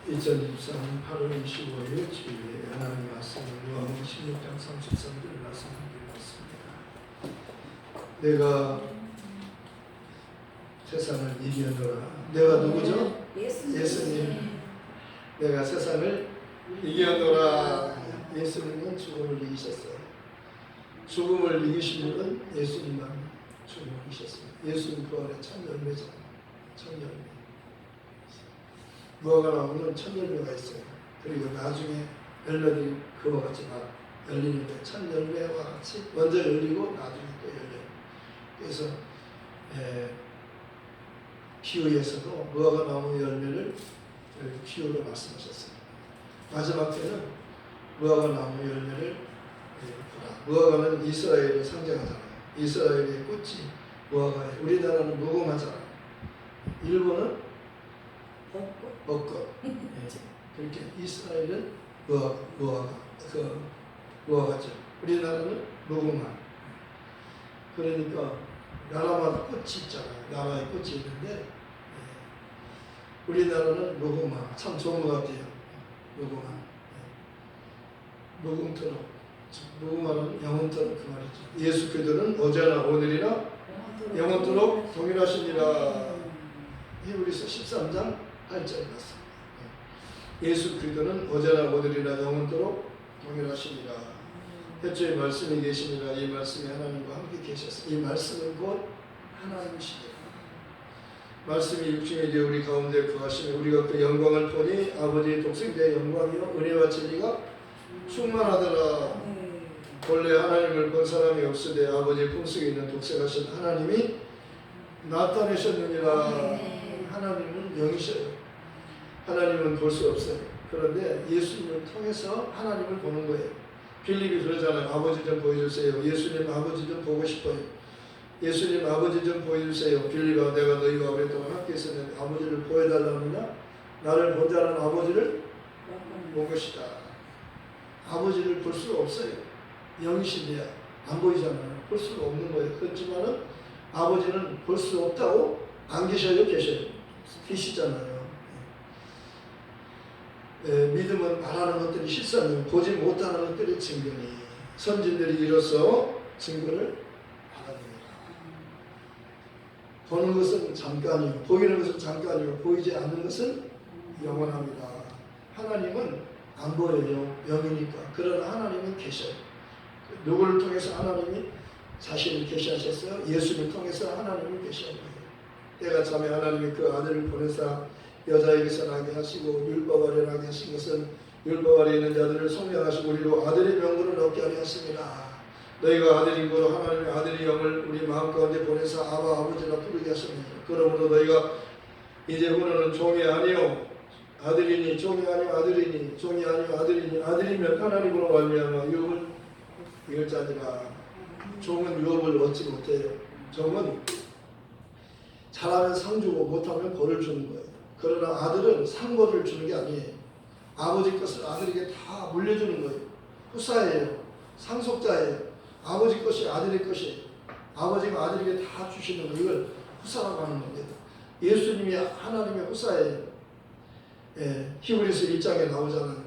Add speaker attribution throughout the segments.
Speaker 1: 2024년 8월 25일 주일에 하나님 말씀은 요한복음 16장 33절 말씀 드리겠습니다. 내가 세상을 이겨노라. 내가 누구죠? 예수님. 내가 세상을 이겨노라. 예수님은 죽음을 이기셨어요. 죽음을 이기신 분은 예수님만 죽음을 이기셨습니다. 예수님 그 안에 첫 열매잖아요. 첫 열매. 무화과 나무는 첫 열매가 있어요. 그리고 나중에 열매들이 그와 같이 막 열리는데 첫 열매와 같이 먼저 열리고 나중에 또 열려요. 그래서 비유에서도 무화과 나무 열매를 비유로 말씀하셨어요. 마지막 때는 무화과 나무 열매를 보라. 무화과는 이스라엘을 상징하잖아요. 이스라엘의 꽃이 무화과에, 우리나라는 무궁화잖아요. 일본은 벚꽃. 그렇게 이스라엘은 무화과죠. 우리나라는 무궁화. 그러니까 나라마다 꽃이 있잖아요. 나라의 꽃이 있는데 우리나라는 무궁화. 참 좋은 것 같아요. 무궁화. 무궁토록. 무궁화는 영원토록 그 말이죠. 예수 그리스도는 어제나 오늘이나 영원토록 동일하시니라. 히브리서 13장 8절 말씀. 예수 그리스도는 어제나 오늘이나 영원토록 동일하시니라. 태초에 말씀이 계시니라. 이 말씀이 하나님과 함께 계셨으니 이 말씀은 곧 하나님이시니라. 말씀이 육신이 되어 우리 가운데 거하시며 우리가 그 영광을 보니 아버지의 독생자의 영광이요 은혜와 진리가 충만하더라. 본래 하나님을 본 사람이 없으되 아버지의 품속에 있는 독생하신 하나님이 나타내셨느니라. 하나님은 영이셔요. 하나님은 볼 수 없어요. 그런데 예수님을 통해서 하나님을 보는 거예요. 빌립이 그러잖아요. 아버지 좀 보여주세요. 예수님 아버지 좀 보고 싶어요. 예수님 아버지 좀 보여주세요. 빌립아, 내가 너희와 오랫동안 함께 있었는데 아버지를 보여달라느냐? 나를 본 자는 아버지를 본 것이다. 아버지를 볼 수가 없어요. 영이신데 안 보이잖아요. 볼 수가 없는 거예요. 그렇지만은 아버지는 볼 수 없다고 안 계셔요? 계셔요? 계시잖아요. 믿음은 말하는 것들이 실상이고 보지 못하는 것들이 증거니 선진들이 이로써 증거를 받아냅니다. 보는 것은 잠깐이고 보이는 것은 잠깐이고 보이지 않는 것은 영원합니다. 하나님은 안 보여요. 영이니까. 그러나 하나님은 계셔요. 누구를 통해서 하나님이 자신을 계시하셨어요? 예수를 통해서 하나님을 계시한 거예요. 때가 참에 하나님이 그 아들을 보내사 여자에게서 나게 하시고 율법 아래 나게 하신 것은 율법 아래 있는 자들을 성령하시고 우리로 아들의 명분을 얻게 하려 하십니다. 너희가 아들인 거로 하나님의 아들의 영을 우리 마음 가운데 보내사 아바 아버지라 부르게 하십니다. 그러므로 너희가 이제부터는 종이 아니요 아들이니 종이 아니요 아들이니 종이 아니요 아들이니 아들이면 하나님으로 말미암아 유업을 이을 자니라. 종은 유업을 얻지 못해요. 종은 잘하면 상 주고 못하면 벌을 주는 거예요. 그러나 아들은 상벌을 주는 게 아니에요. 아버지 것을 아들에게 다 물려주는 거예요. 후사예요. 상속자예요. 아버지 것이 아들의 것이에요. 아버지가 아들에게 다 주시는 거, 이걸 후사라고 하는 겁니다. 예수님이 하나님의 후사예요. 히브리서 1장에 나오잖아요.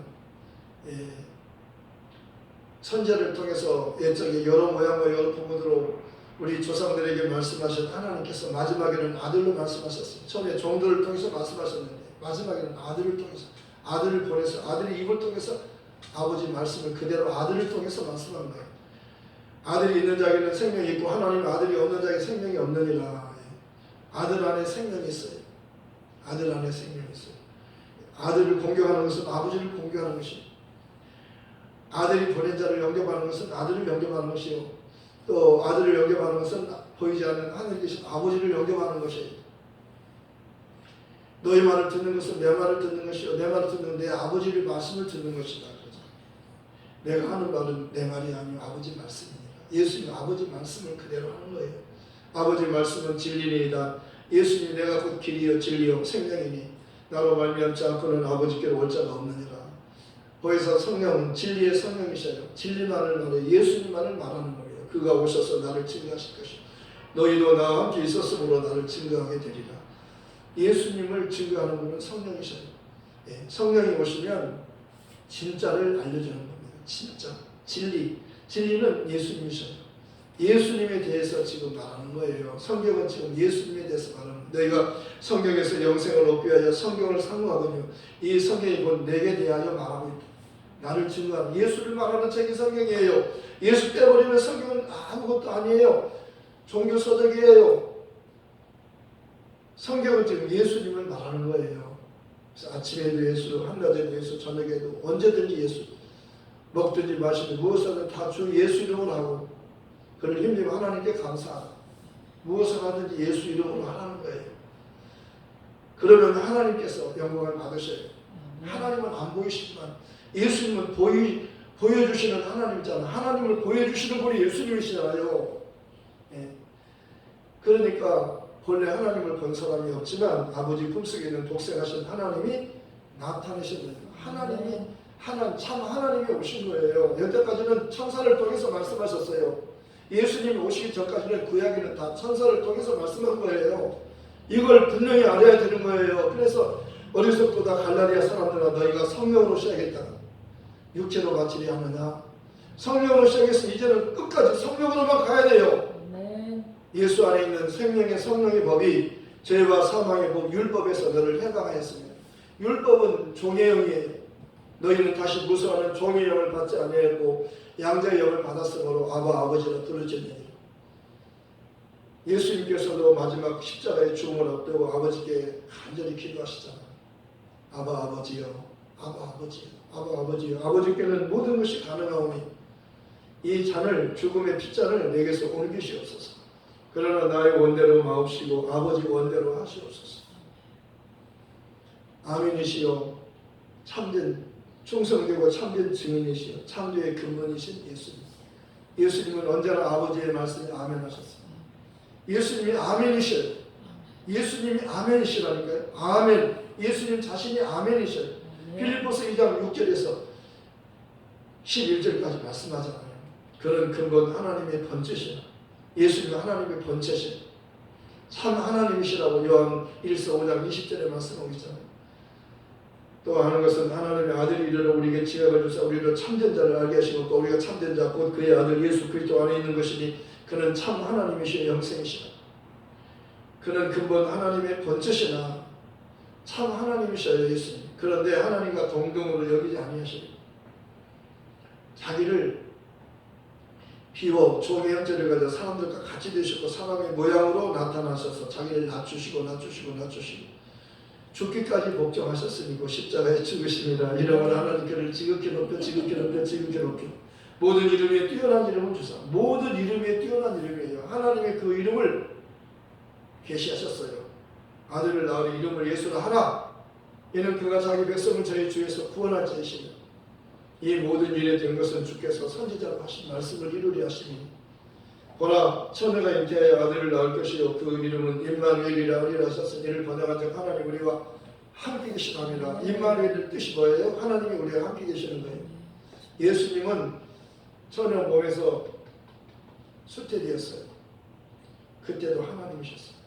Speaker 1: 선제를 통해서 옛적에 여러 모양과 여러 부분으로 우리 조상들에게 말씀하신 하나님께서 마지막에는 아들로 말씀하셨어요. 처음에 종들을 통해서 말씀하셨는데 마지막에는 아들을 통해서, 아들을 보내서 아들이 입을 통해서 아버지 말씀을 그대로 아들을 통해서 말씀한 거예요. 아들이 있는 자에게는 생명이 있고 하나님 아들이 없는 자에게 생명이 없느니라. 아들 안에 생명이 있어요. 아들 안에 생명이 있어요. 아들을 공경하는 것은 아버지를 공경하는 것이에요. 아들이 보낸 자를 영접하는 것은 아들을 영접하는 것이요. 또 아들을 영접하는 것은 보이지 않는 하늘에 계신 아버지를 영접하는 것이에요. 너희 말을 듣는 것은 내 말을 듣는 것이요 내 말을 듣는 내 아버지의 말씀을 듣는 것이다. 그러죠. 내가 하는 말은 내 말이 아니요 아버지 말씀입니다. 예수님 아버지 말씀을 그대로 하는 거예요. 아버지 말씀은 진리니이다. 예수님 내가 곧 길이요 진리요 생명이니 나로 말미암지 않고는 아버지께로 올 자가 없느니라. 거기서 성령은 진리의 성령이셔요. 진리만을 말해 예수님만을 말하는 거예요. 그가 오셔서 나를 증거하실 것이요 너희도 나와 함께 있었으므로 나를 증거하게 되리라. 예수님을 증거하는 분은 성령이셔요. 예, 성령이 오시면 진짜를 알려주는 겁니다. 진짜 진리는 예수님이셔요. 예수님에 대해서 지금 말하는 거예요. 성경은 지금 예수님에 대해서 말하는 거예요. 너희가 성경에서 영생을 얻기 위하여 성경을 상고하거든요. 이 성경이 곧 내게 대하여 말하고 있다. 나를 증거하는 예수를 말하는 책이 성경이에요. 예수 빼버리면 성경은 아무것도 아니에요. 종교서적이에요. 성경은 지금 예수님을 말하는 거예요. 그래서 아침에도 예수, 한낮에도 예수, 저녁에도 언제든지 예수. 먹든지 마시든지 무엇을 다 주 예수 이름으로 하고 그를 힘입어 하나님께 감사하라. 무엇을 하든지 예수 이름으로 하라는 거예요. 그러면 하나님께서 영광을 받으셔요. 하나님은 안 보이시지만 예수님은 보여주시는 하나님이잖아요. 하나님을 보여주시는 분이 예수님이시잖아요. 예. 그러니까 본래 하나님을 본 사람이 없지만 아버지 품속에 있는 독생하신 하나님이 나타내신 거예요. 참 하나님이 오신 거예요. 여태까지는 천사를 통해서 말씀하셨어요. 예수님이 오시기 전까지는 구약에는 다 천사를 통해서 말씀한 거예요. 이걸 분명히 알아야 되는 거예요. 그래서 어려서부터 다 갈라디아 사람들아 너희가 성령으로 시작했다. 육체로 바치리 하느냐. 성령으로 시작해서 이제는 끝까지 성령으로만 가야 돼요. 예수 안에 있는 생명의 성령의 법이 죄와 사망의 법 율법에서 너를 해방하였습니다. 율법은 종의 영이에요. 너희는 다시 무수하는 종의 영을 받지 아니하였고 양자의 영을 받았으므로 아바 아버지라 부르짖느니라. 예수님께서도 마지막 십자가의 죽음을 앞두고 아버지께 간절히 기도하시잖아요. 아바 아버지여, 아바 아버지여, 아바 아버지여. 아버지께는 모든 것이 가능하오니 이 잔을 죽음의 핏잔을 내게서 옮기시옵소서. 그러나 나의 원대로 마옵시고 아버지 원대로 하시옵소서. 아멘이시여 참된 충성되고 참된 증인이시여 창조의 근본이신 예수님. 예수님은 언제나 아버지의 말씀에 아멘 하셨습니다. 예수님이 아멘이셔요. 예수님이 아멘이시라니까요. 아멘. 예수님 자신이 아멘이셔요. 빌립보서 2장 6절에서 11절까지 말씀하잖아요. 그런 근본 하나님의 본체시라. 예수님은 하나님의 본체시라. 참 하나님이시라고 요한 1서 5장 20절에 말씀하고 있잖아요. 또 하는 것은 하나님의 아들이 이르러 우리에게 지각을 주사 우리로 참된 자를 알게 하시고 또 우리가 참된 자 곧 그의 아들 예수 그리스도 안에 있는 것이니 그는 참 하나님이시여 영생이시라. 그는 근본 하나님의 본체시나 참 하나님이셔요 예수님. 그런데 하나님과 동등으로 여기지 아니하시니 자기를 비워 종의 형체를 가져 사람들과 같이 되셨고 사람의 모양으로 나타나셔서 자기를 낮추시고 죽기까지 복종하셨으니 그 십자가에 죽으심이라. 이름을 하나님께를 지극히 높여 모든 이름에 뛰어난 이름을 주사. 모든 이름에 뛰어난 이름이에요. 하나님의 그 이름을 계시하셨어요. 아들을 낳으니 이름을 예수라 하라. 이는 그가 자기 백성을 저희 주에서 구원할 자이시며 이 모든 일에 된 것은 주께서 선지자로 하신 말씀을 이루리 하시니 보라 처녀가 잉태하여 아들을 낳을 것이요 그 이름은 임마누엘이라 하리라 하셨으니 이를 번역한 적 하나님 우리와 함께 계시답니다. 임마누엘의 뜻이 뭐예요? 하나님이 우리와 함께 계시는 거예요. 예수님은 처녀 몸에서 수태되었어요. 그때도 하나님이셨어요.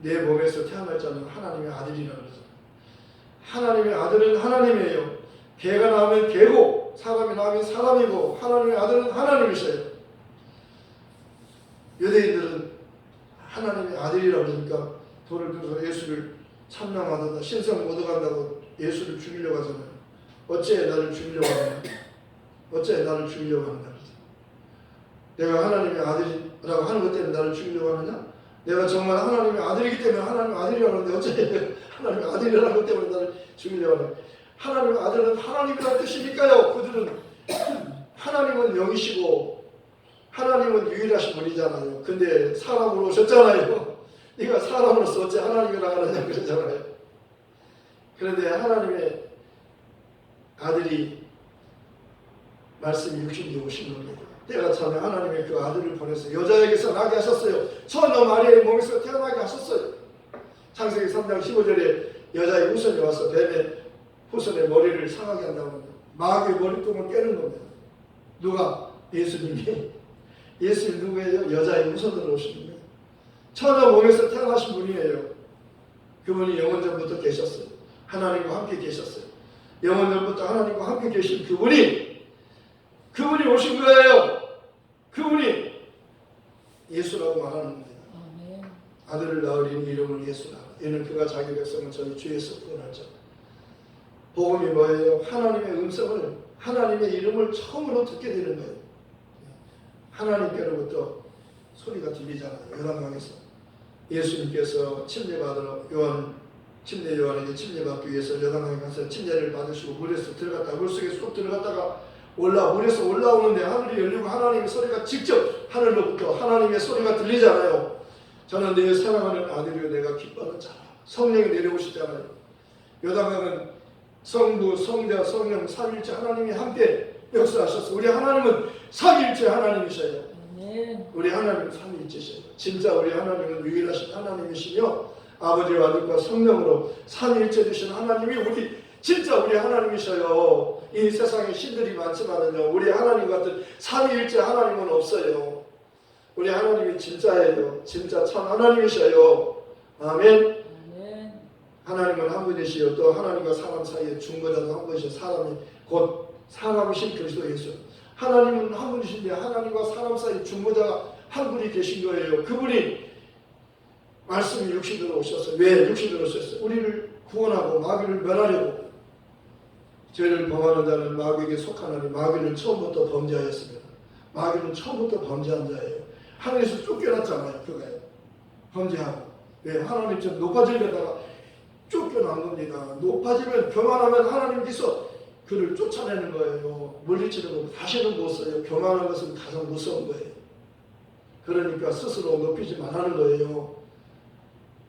Speaker 1: 내 몸에서 태어날 자는 하나님의 아들이라고 그러잖아요. 하나님의 아들은 하나님이에요. 개가 나오면 개고 사람이 나오면 사람이고 하나님의 아들은 하나님이셔요. 유대인들은 하나님의 아들이라고 그러니까 돌을 들어서 예수를 참남하다 신성 얻어간다고 예수를 죽이려고 하잖아요. 어째 나를 죽이려고 하느냐. 어째 나를 죽이려고 하느냐. 내가 하나님의 아들이라고 하는 것 때문에 나를 죽이려고 하느냐. 내가 정말 하나님의 아들이기 때문에 하나님의 아들이라고 하는데 어째 하나님의 아들이라는 것 때문에 나를 죽이려고 하느냐. 하나님의 아들은 하나님이라는 뜻이니까요. 그들은 하나님은 영이시고 하나님은 유일하신 분이잖아요. 근데 사람으로 오셨잖아요. 네가 사람으로서 어째 하나님이라고 하느냐 그러잖아요. 그런데 하나님의 아들이 말씀이 육신이 오신 겁니다. 때가 참에 하나님의 그 아들을 보내서 여자에게서 나게 하셨어요. 처녀 마리아의 몸에서 태어나게 하셨어요. 창세기 3장 15절에 여자의 후손이 와서 뱀의 후손의 머리를 상하게 한다고 합니다. 마귀의 머리통을 깨는 겁니다. 누가? 예수님이. 예수님 누구예요? 여자의 후손으로 오시는 거예요. 처녀 몸에서 태어나신 분이에요. 그분이 영원전부터 계셨어요. 하나님과 함께 계셨어요. 영원전부터 하나님과 함께 계신 그분이 오신 거예요. 그분이 예수라고 말하는 겁니다. 아들을 낳으리니 이름을 예수라. 이는 그가 자기 백성을 저희 주에서 구원할 자. 복음이 뭐예요? 하나님의 음성을, 하나님의 이름을 처음으로 듣게 되는 거예요. 하나님께로부터 소리가 들리잖아요. 요단강에서 예수님께서 침례받으러 침례 요한에게 침례받기 위해서 요단강에 가서 침례를 받으시고 물에서 들어갔다가 물속에 쏙 들어갔다가 물에서 올라오는데 하늘이 열리고 하나님의 소리가 직접 하늘로부터 하나님의 소리가 들리잖아요. 저는 내 사랑하는 아들이요 내가 기뻐하는 자라. 성령이 내려오시잖아요. 요단강은 성부, 성자, 성령, 삼위일체 하나님이 함께 역사하셨어요. 우리 하나님은 삼위일체 하나님이셔요. 우리 하나님은 삼위일체셔요. 진짜 우리 하나님은 유일하신 하나님이시며 아버지와 아들과 성령으로 삼위일체 되신 하나님이 진짜 우리 하나님이셔요. 이 세상에 신들이 많지만은요, 우리 하나님 같은 삼위일체 하나님은 없어요. 우리 하나님이 진짜예요. 진짜 참 하나님이셔요. 아멘. 하나님은 한 분이시요 또 하나님과 사람 사이에 중보자도 한 분이시요 사람이 곧 사람이신 그리스도 예수. 하나님은 한 분이신데 하나님과 사람 사이 중보자가 한 분이 계신 거예요. 그분이 말씀이 육신으로 오셨어요. 왜 육신으로 오셨어요? 우리를 구원하고 마귀를 멸하려고. 죄를 범하는 자는 마귀에게 속하나니 마귀는 처음부터 범죄하였습니다. 마귀는 처음부터 범죄한 자예요. 하늘에서 쫓겨났잖아요. 그거예요. 범죄하고. 왜? 하나님처럼 높아지려다가 쫓겨난 겁니다. 높아지면 교만하면 하나님께서 그를 쫓아내는 거예요. 물리치는 거 다시는 못 써요. 교만한 것은 가장 무서운 거예요. 그러니까 스스로 높이지 말라는 거예요.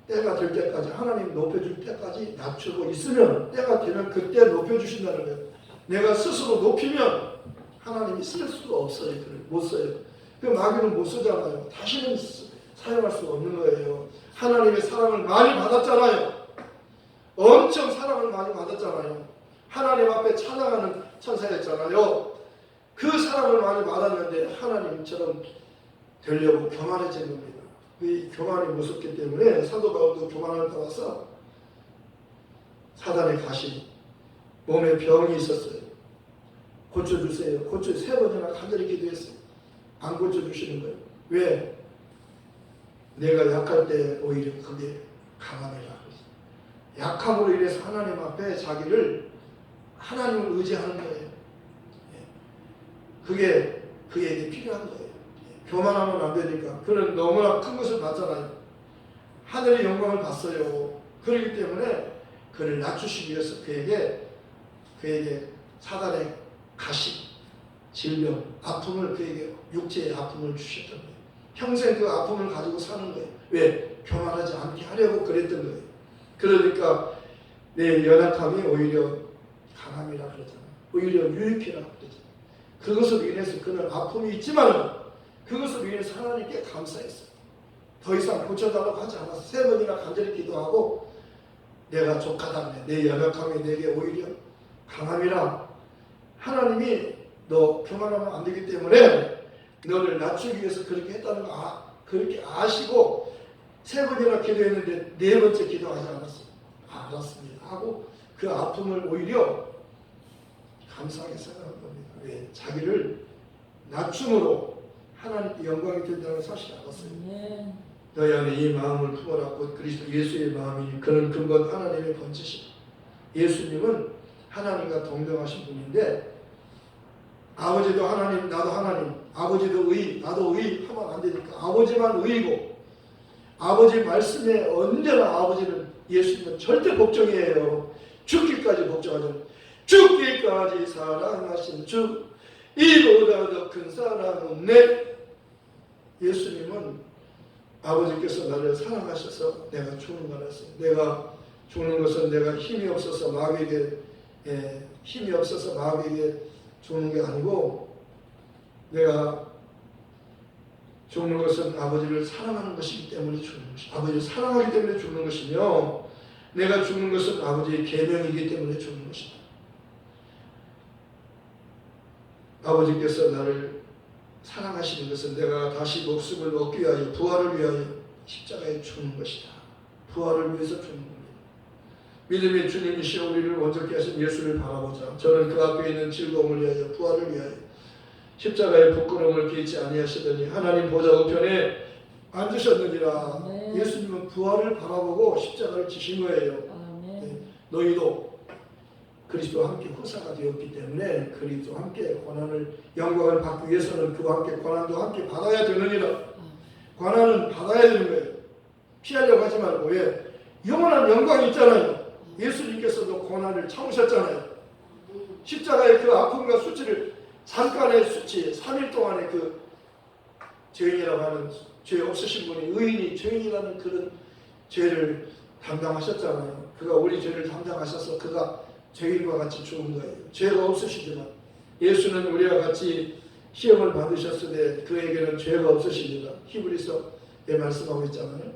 Speaker 1: 때가 될 때까지 하나님 높여줄 때까지 낮추고 있으면 때가 되면 그때 높여주신다는 거예요. 내가 스스로 높이면 하나님이 쓸 수가 없어요. 그걸 못 써요. 그 마귀는 못 쓰잖아요. 다시는 사용할 수가 없는 거예요. 하나님의 사랑을 많이 받았잖아요. 엄청 사랑을 많이 받았잖아요. 하나님 앞에 찬양하는 천사였잖아요. 그 사랑을 많이 받았는데 하나님처럼 되려고 교만해진 겁니다. 이 교만이 무섭기 때문에 사도 바울도 교만을 따라서 사단의 가시, 몸에 병이 있었어요. 고쳐주세요. 세 번이나 간절히 기도했어요. 안 고쳐주시는 거예요. 왜? 내가 약할 때 오히려 그게 강함이라. 약함으로 인해서 하나님 앞에 자기를 하나님을 의지하는 거예요. 그게 그에게 필요한 거예요. 교만하면 안 되니까. 그는 너무나 큰 것을 봤잖아요. 하늘의 영광을 봤어요. 그렇기 때문에 그를 낮추시기 위해서 그에게 사단의 가시, 질병, 아픔을 그에게 육체의 아픔을 주셨던 거예요. 평생 그 아픔을 가지고 사는 거예요. 왜? 교만하지 않게 하려고 그랬던 거예요. 그러니까 내 연약함이 오히려 강함이라 그러잖아요. 오히려 유익이라 그러잖아요. 그것으로 인해서 그는 아픔이 있지만 그것으로 인해서 하나님께 감사했어요. 더 이상 고쳐달라고 하지 않았어요. 3번이나 간절히 기도하고 내가 족하다네. 내 연약함이 내게 오히려 강함이라. 하나님이 너 교만하면 안 되기 때문에 너를 낮추기 위해서 그렇게 했다는 거 그렇게 아시고 3번이나 기도했는데 4번째 기도하지 않았어요. 알았습니다 하고 그 아픔을 오히려 감사하게 생각한 겁니다. 왜? 자기를 낮춤으로 하나님께 영광이 된다는 사실을 알았어요. 너희 안에 이 마음을 품어라. 곧 그리스도 예수의 마음이니 그는 근본 하나님의 번지시다. 예수님은 하나님과 동등하신 분인데 아버지도 하나님, 나도 하나님, 아버지도 의, 나도 의 하면 안 되니까 아버지만 의이고 아버지 말씀에 언제나 아버지는 예수님은 절대 복종이에요. 죽기까지 복종하죠. 죽기까지 사랑하신 주 이보다 더 큰 사랑 없네. 예수님은 아버지께서 나를 사랑하셔서 내가 죽는 거라서 내가 죽는 것은 내가 힘이 없어서 마귀에게 죽는 게 아니고 내가 죽는 것은 아버지를 사랑하는 것이기 때문에 죽는 것이고 아버지를 사랑하기 때문에 죽는 것이며 내가 죽는 것은 아버지의 계명이기 때문에 죽는 것이다. 아버지께서 나를 사랑하시는 것은 내가 다시 목숨을 얻기 위하여 부활을 위하여 십자가에 죽는 것이다. 부활을 위해서 죽는 겁니다. 믿음의 주님이시여 우리를 온전케 하신 예수를 바라보자. 저는 그 앞에 있는 즐거움을 위하여 부활을 위하여 십자가의 부끄러움을 개의치 아니하시더니 하나님 보좌 우편에 앉으셨느니라.
Speaker 2: 네.
Speaker 1: 예수님은 부활을 바라보고 십자가를 지신 거예요. 네. 너희도 그리스도와 함께 후사가 되었기 때문에 그리스도와 함께 고난을 영광을 받기 위해서는 그와 함께 고난도 함께 받아야 되느니라. 고난은 받아야 되는 거예요. 피하려고 하지 말고. 왜? 영원한 영광이 있잖아요. 예수님께서도 고난을 참으셨잖아요. 십자가의 그 아픔과 수치를 잠깐의 수치 3일 동안의 그 죄인이라고 하는 죄 없으신 분이 의인이 죄인이라는 그런 죄를 담당하셨잖아요. 그가 우리 죄를 담당하셔서 그가 죄인과 같이 죽은 거예요. 죄가 없으시지만 예수는 우리와 같이 시험을 받으셨으되 그에게는 죄가 없으십니다. 히브리서에 말씀하고 있잖아요.